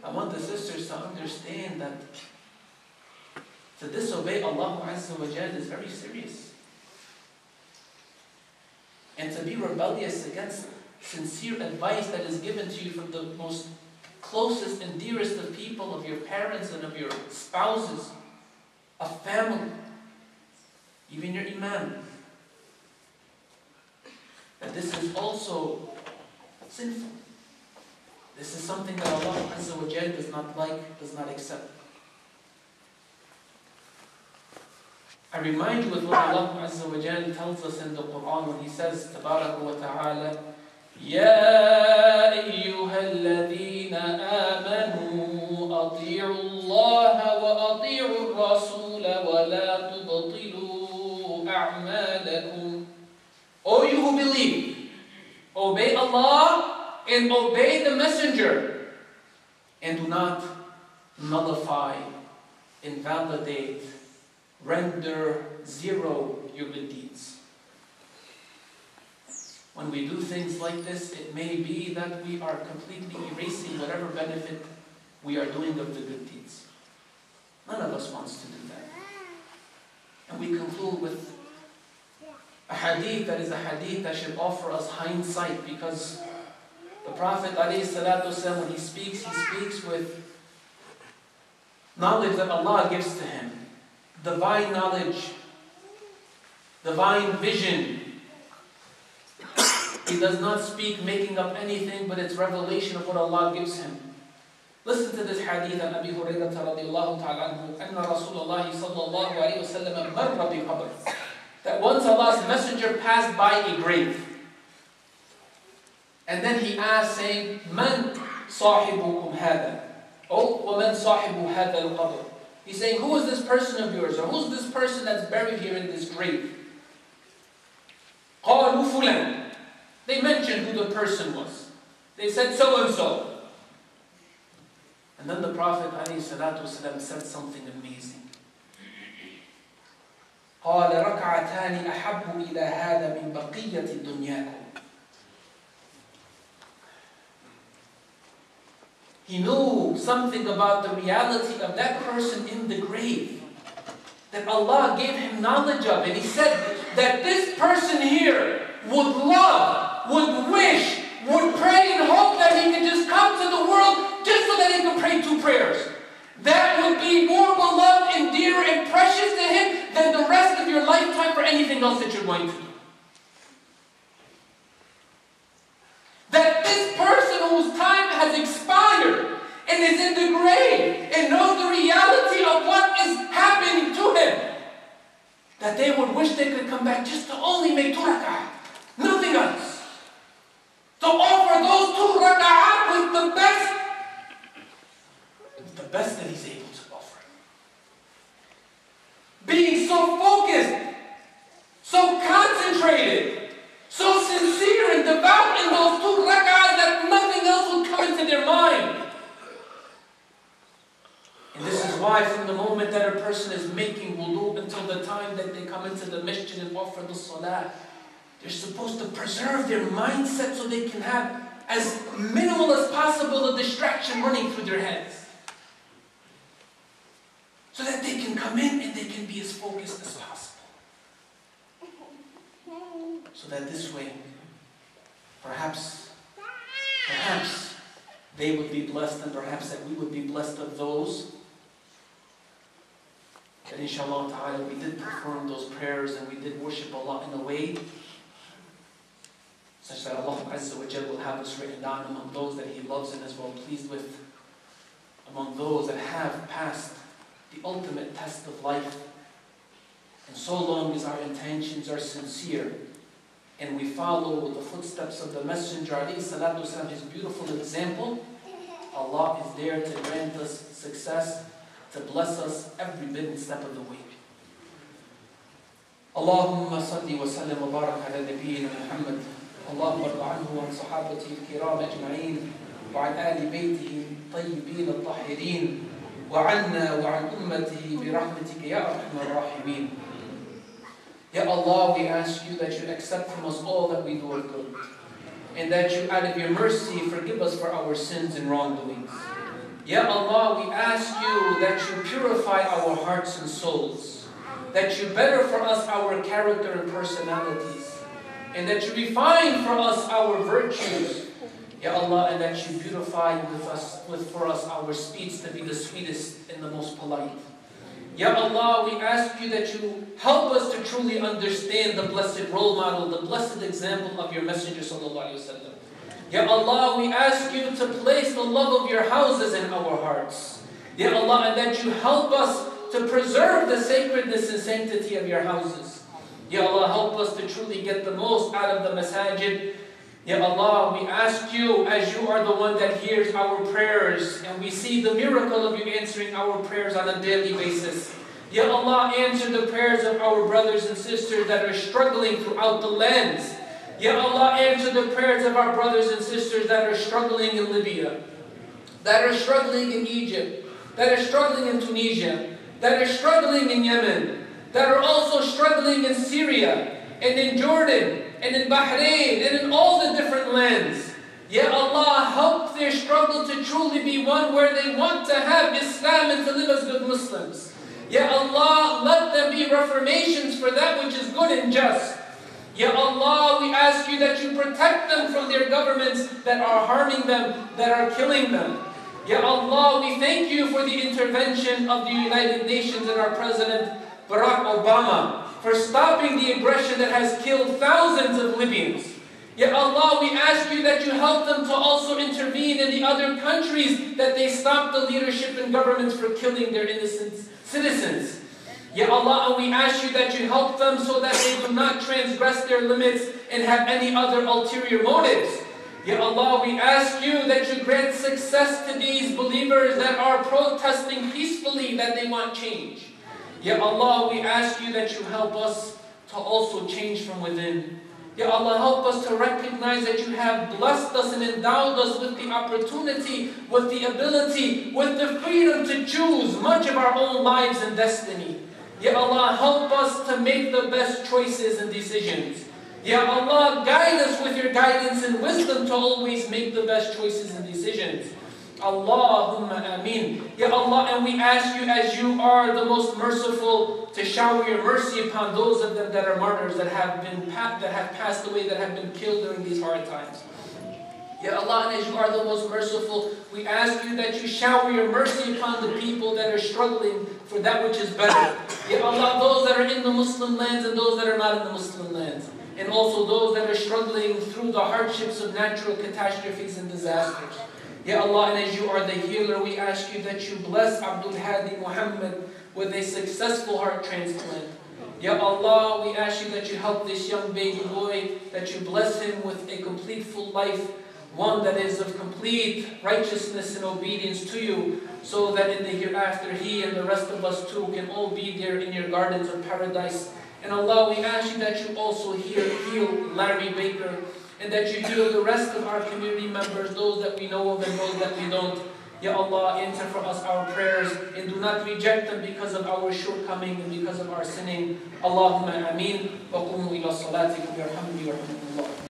I want the sisters to understand that to disobey Allah Azza wa Jal is very serious. And to be rebellious against sincere advice that is given to you from the most closest and dearest of people, of your parents and of your spouses, of family, even your Imam, that this is also sinful. This is something that Allah Azza wa Jal does not like, does not accept. I remind you with what Allah Azza wa Jal tells us in the Quran when He says, Tabaraka wa Ta'ala, يَا أَيُّهَا الَّذِينَ آمَنُوا أَطِيعُوا اللَّهَ وَأَطِيعُوا الرَّسُولَ وَلَا تُبْطِلُوا أَعْمَالَكُمْ. O you who believe, obey Allah and obey the Messenger, and do not nullify, invalidate, render zero your good deeds. When we do things like this, it may be that we are completely erasing whatever benefit we are doing of the good deeds. None of us wants to do that. And we conclude with a hadith that is a hadith that should offer us hindsight, because the Prophet ﷺ, when he speaks with knowledge that Allah gives to him. Divine knowledge, divine vision. He does not speak making up anything, but it's revelation of what Allah gives him. Listen to this hadith of Abi Hurairah radiyallahu ta'ala anhu, أن رسول الله صلى الله عليه وسلم مر بقبر. That once Allah's Messenger passed by a grave. And then he asked, saying, من صاحبكم هذا? Oh, ومن صاحب هذا القبر? He's saying, who is this person of yours? Or who's this person that's buried here in this grave? قالوا فلان. They mentioned who the person was. They said so and so. And then the Prophet ﷺ said something amazing. قال ركعتان أحب إلى هذا من بقية دنياكم. He knew something about the reality of that person in the grave that Allah gave him knowledge of. And he said that this person here would love, would wish, would pray and hope that he could just come to the world just so that he could pray 2 prayers. That would be more beloved and dear and precious to him than the rest of your lifetime for anything else that you're going to do. That this person whose time has expired and is in the grave and knows the reality of what is happening to him, that they would wish they could come back just to only make 2 rak'ah, nothing else. To offer those 2 rak'ah with the best that he's able to offer. Being so focused, so concentrated, so sincere and devout in those 2 rak'ahs that nothing else will come into their mind. And this is why from the moment that a person is making wudu until the time that they come into the masjid and offer the salah, they're supposed to preserve their mindset so they can have as minimal as possible a distraction running through their heads. So that they can come in and they can be as focused as possible. So that this way, perhaps they would be blessed, and perhaps that we would be blessed of those that inshallah ta'ala we did perform those prayers and we did worship Allah in a way such that Allah Azza wa Jal will have us written down among those that He loves and is well pleased with, among those that have passed the ultimate test of life. And so long as our intentions are sincere and we follow the footsteps of the Messenger alayhi salatu wasalam, his beautiful example, Allah is there to grant us success, to bless us every bit and step of the way. Allahumma salli wa sallim wa barak ala nabiyyina Muhammad. Allahumma arda anhu wa an sahabatihi al-kiram ajma'in wa an ali baytihi tayyibin al-tahirin wa anna wa an ummatihi bi rahmatika ya arhamar rahimin. Ya Allah, we ask you that you accept from us all that we do of good, and that you, out of your mercy, forgive us for our sins and wrongdoings. Ya Allah, we ask you that you purify our hearts and souls, that you better for us our character and personalities, and that you refine for us our virtues, Ya Allah, and that you beautify for us our speech to be the sweetest and the most polite. Ya Allah, we ask you that you help us to truly understand the blessed role model, the blessed example of your Messenger sallallahu alaihi wasallam. Ya Allah, we ask you to place the love of your houses in our hearts. Ya Allah, and that you help us to preserve the sacredness and sanctity of your houses. Ya Allah, help us to truly get the most out of the Masjid. Ya Allah, we ask you, as you are the one that hears our prayers, and we see the miracle of you answering our prayers on a daily basis. Ya Allah, answer the prayers of our brothers and sisters that are struggling throughout the lands. Ya Allah, answer the prayers of our brothers and sisters that are struggling in Libya, that are struggling in Egypt, that are struggling in Tunisia, that are struggling in Yemen, that are also struggling in Syria, and in Jordan, and in Bahrain, and in all the different lands. Ya Allah, help their struggle to truly be one where they want to have Islam and to live as good Muslims. Ya Allah, let them be reformations for that which is good and just. Ya Allah, we ask you that you protect them from their governments that are harming them, that are killing them. Ya Allah, we thank you for the intervention of the United Nations and our President Barack Obama for stopping the aggression that has killed thousands of Libyans. Ya Allah, we ask you that you help them to also intervene in the other countries, that they stop the leadership and governments for killing their innocent citizens. Ya Allah, and we ask you that you help them so that they do not transgress their limits and have any other ulterior motives. Ya Allah, we ask you that you grant success to these believers that are protesting peacefully that they want change. Ya Allah, we ask you that you help us to also change from within. Ya Allah, help us to recognize that you have blessed us and endowed us with the opportunity, with the ability, with the freedom to choose much of our own lives and destiny. Ya Allah, help us to make the best choices and decisions. Ya Allah, guide us with your guidance and wisdom to always make the best choices and decisions. Allahumma ameen. Ya Allah, and we ask you, as you are the most merciful, to shower your mercy upon those of them that are martyrs, that have passed away, that have been killed during these hard times. Ya Allah, and as you are the most merciful, we ask you that you shower your mercy upon the people that are struggling for that which is better. Ya Allah, those that are in the Muslim lands and those that are not in the Muslim lands. And also those that are struggling through the hardships of natural catastrophes and disasters. Ya Allah, and as you are the healer, we ask you that you bless Abdul Hadi Muhammad with a successful heart transplant. Ya Allah, we ask you that you help this young baby boy, that you bless him with a complete full life, one that is of complete righteousness and obedience to you, so that in the hereafter he and the rest of us too can all be there in your gardens of paradise. And Allah, we ask you that you also heal Larry Baker, and that you heal the rest of our community members, those that we know of and those that we don't. Ya Allah, answer for us our prayers, and do not reject them because of our shortcoming and because of our sinning. Allahumma ameen. Wa qumu ila salatikum yarhamni wa yarhamkumullah.